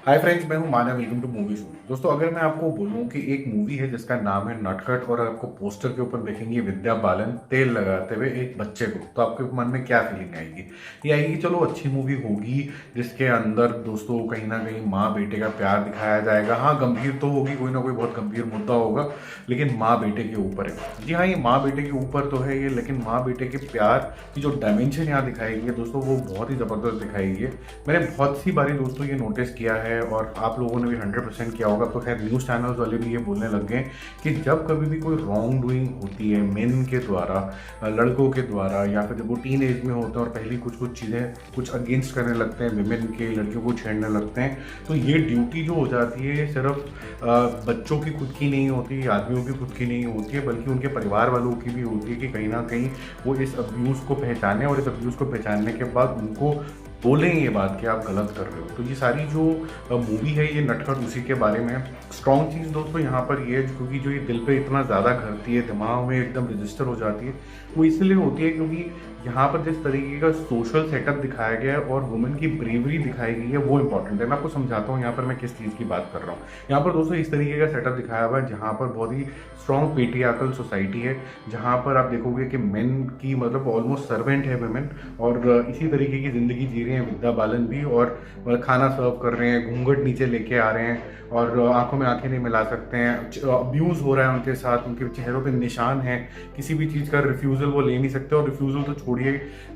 हाय friends, मैं हूं Manav. Welcome to movie show. दोस्तों, अगर मैं आपको बोलूं कि एक मूवी है जिसका नाम है नटखट और आपको पोस्टर के ऊपर देखेंगे विद्या बालन तेल लगाते हुए एक बच्चे को, तो आपके मन में क्या फीलिंग आएगी? ये आएगी कि चलो अच्छी मूवी होगी जिसके अंदर दोस्तों कहीं ना कहीं माँ बेटे का प्यार दिखाया जाएगा। हाँ, गंभीर तो होगी, कोई ना कोई बहुत गंभीर मुद्दा होगा, लेकिन माँ बेटे के ऊपर है। जी हाँ, ये माँ बेटे के ऊपर तो है ये, लेकिन माँ बेटे के प्यार की जो डायमेंशन यहाँ दिखाई गई है दोस्तों, वो बहुत ही ज़बरदस्त दिखाई गई है। मैंने बहुत सी बारी दोस्तों ये नोटिस किया है और आप लोगों ने भी 100% किया होगा। तो खैर न्यूज़ चैनल्स वाले भी ये बोलने लग गए कि जब कभी भी कोई रॉन्ग डूइंग होती है मेन के द्वारा, लड़कों के द्वारा, या फिर जब वो टीन एज में होते हैं और पहली कुछ कुछ चीज़ें कुछ अगेंस्ट करने लगते हैं, विमेन के, लड़कियों को छेड़ने लगते हैं, तो ये ड्यूटी जो हो जाती है सिर्फ बच्चों की खुद की नहीं होती, आदमियों की खुद की नहीं होती है, बल्कि उनके परिवार वालों की भी होती है कि कहीं ना कहीं वो इस अब्यूज़ को पहचाने और इस अब्यूज़ को पहचानने के बाद उनको बोलें ये बात कि आप गलत कर रहे हो। तो ये सारी जो मूवी है ये नटखट उसी के बारे में है। स्ट्रॉन्ग चीज़ दोस्तों यहाँ पर ये है क्योंकि जो ये दिल पे इतना ज़्यादा घरती है, दिमाग में एकदम रजिस्टर हो जाती है, वो इसलिए होती है क्योंकि यहाँ पर जिस तरीके का सोशल सेटअप दिखाया गया है और वुमेन की ब्रेवरी दिखाई गई है वो इंपॉर्टेंट है। मैं आपको समझाता हूँ यहाँ पर मैं किस चीज़ की बात कर रहा हूँ। यहाँ पर दोस्तों इस तरीके का सेटअप दिखाया हुआ है जहाँ पर बहुत ही स्ट्रॉन्ग पेट्रियार्कल सोसाइटी है, जहाँ पर आप देखोगे कि मेन की मतलब ऑलमोस्ट सर्वेंट है वुमेन, और इसी तरीके की ज़िंदगी जी रहे हैं विद्या बालन भी, और खाना सर्व कर रहे हैं, घूंघट नीचे लेके आ रहे हैं और आंखों में आंखें नहीं मिला सकते हैं। अब्यूज़ हो रहा है उनके साथ, उनके चेहरों पे निशान है, किसी भी चीज़ का रिफ्यूज़ल वो ले नहीं सकते। और रिफ्यूज़ल तो छोड़िए,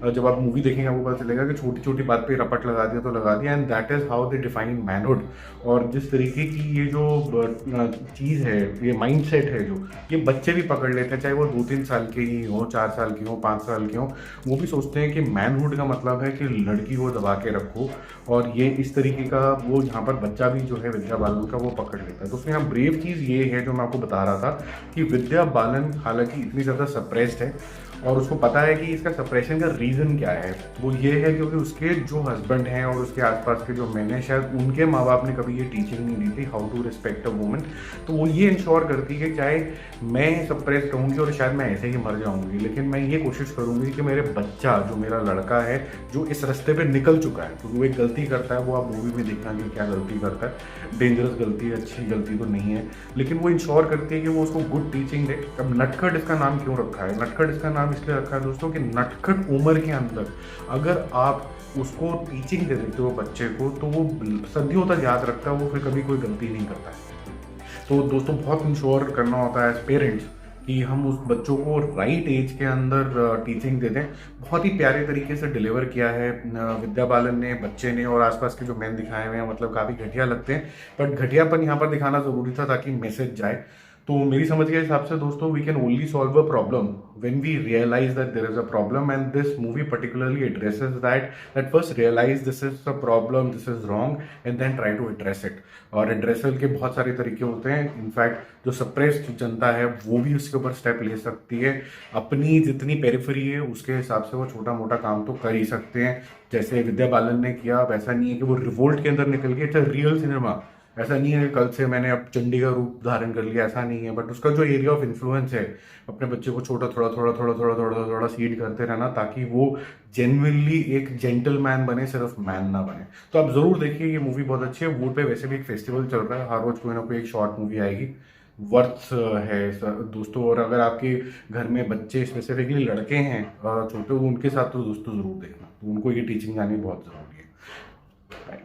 जब आप मूवी देखेंगे आपको पता चलेगा कि छोटी छोटी बात पे रपट लगा दिया तो लगा दिया। And that is how they define manhood. और जिस तरीके की ये जो चीज़ है, ये माइंड सेट है, जो ये बच्चे भी पकड़ लेते हैं, चाहे वो 2-3 साल के ही हो, 4 साल के हो, 5 साल के हो, वो भी सोचते हैं कि मैनहुड का मतलब है कि लड़की को दबा के रखो। और ये इस तरीके का वो यहाँ पर बच्चा भी जो है विद्या बालन का वो पकड़ लेता है। तो उसमें यहाँ ब्रेव चीज़ ये है जो मैं आपको बता रहा था कि विद्या बालन हालांकि इतनी ज़्यादा सप्रेस्ड है और उसको पता है कि इसका सप्रेशन का रीज़न क्या है। वो ये है क्योंकि उसके जो हस्बैंड हैं और उसके आसपास के जो मैन हैं, शायद उनके माँ बाप ने कभी ये टीचिंग नहीं दी थी how to respect a woman. तो वो ये इंश्योर करती है कि चाहे मैं सप्रेस रहूँगी और शायद मैं ऐसे ही मर जाऊँगी, लेकिन मैं ये कोशिश करूँगी कि मेरे बच्चा, जो मेरा लड़का है, जो इस रास्ते पे निकल चुका है, क्योंकि वो एक गलती करता है, वो आप मूवी में देखना कि क्या गलती करता है, डेंजरस गलती है, अच्छी गलती तो नहीं है, लेकिन वो इंश्योर करती है कि वो उसको गुड टीचिंग दे। अब नटखट इसका नाम क्यों रखा है? नटखट इसका नाम इसलिए रखा है दोस्तों कि नटखट उम्र के अंदर अगर आप उसको टीचिंग दे देते हो बच्चे को, तो वो सदियों तक याद रखता है, वो फिर कभी कोई गलती नहीं करता है। तो दोस्तों बहुत इंश्योर करना होता है एज पेरेंट्स कि हम उस बच्चों को राइट एज के अंदर टीचिंग दे दें। बहुत ही प्यारे तरीके से डिलीवर किया है विद्या बालन ने, बच्चे ने, और आसपास के जो मैन दिखाए हुए हैं मतलब काफ़ी घटिया लगते हैं, बट घटियापन यहाँ पर दिखाना ज़रूरी था ताकि मैसेज जाए। तो मेरी समझ के हिसाब से दोस्तों we can only solve a problem when we realise that there is a problem, and this movie particularly addresses that first realise this is a problem, this is wrong, and then try to address it. और addressal के बहुत सारे तरीके होते हैं। In fact जो suppressed जनता है वो भी उसके ऊपर स्टेप ले सकती है, अपनी जितनी पेरिफेरी है उसके हिसाब से वो छोटा मोटा काम तो कर ही सकते हैं, जैसे विद्या बालन ने किया। वैसा नहीं है कि वो रिवोल्ट के अंदर निकल गए, इट्स रियल सिनेमा। ऐसा नहीं है कि कल से मैंने अब चंडी का रूप धारण कर लिया, ऐसा नहीं है, बट उसका जो एरिया ऑफ इन्फ्लुएंस है, अपने बच्चे को छोटा थोड़ा थोड़ा थोड़ा थोड़ा थोड़ा थोड़ा सीड करते रहना ताकि वो जेन्युइनली एक जेंटलमैन बने, सिर्फ मैन ना बने। तो आप जरूर देखिए, ये मूवी बहुत अच्छी है। वूड पे वैसे भी एक फेस्टिवल चल रहा है, हर रोज कोई ना कोई एक शॉर्ट मूवी आएगी, वर्थ है दोस्तों। और अगर आपके घर में बच्चे, स्पेसिफिकली लड़के हैं छोटे, उनके साथ तो दोस्तों जरूर देखना, तो उनको ये टीचिंग आनी बहुत जरूरी है।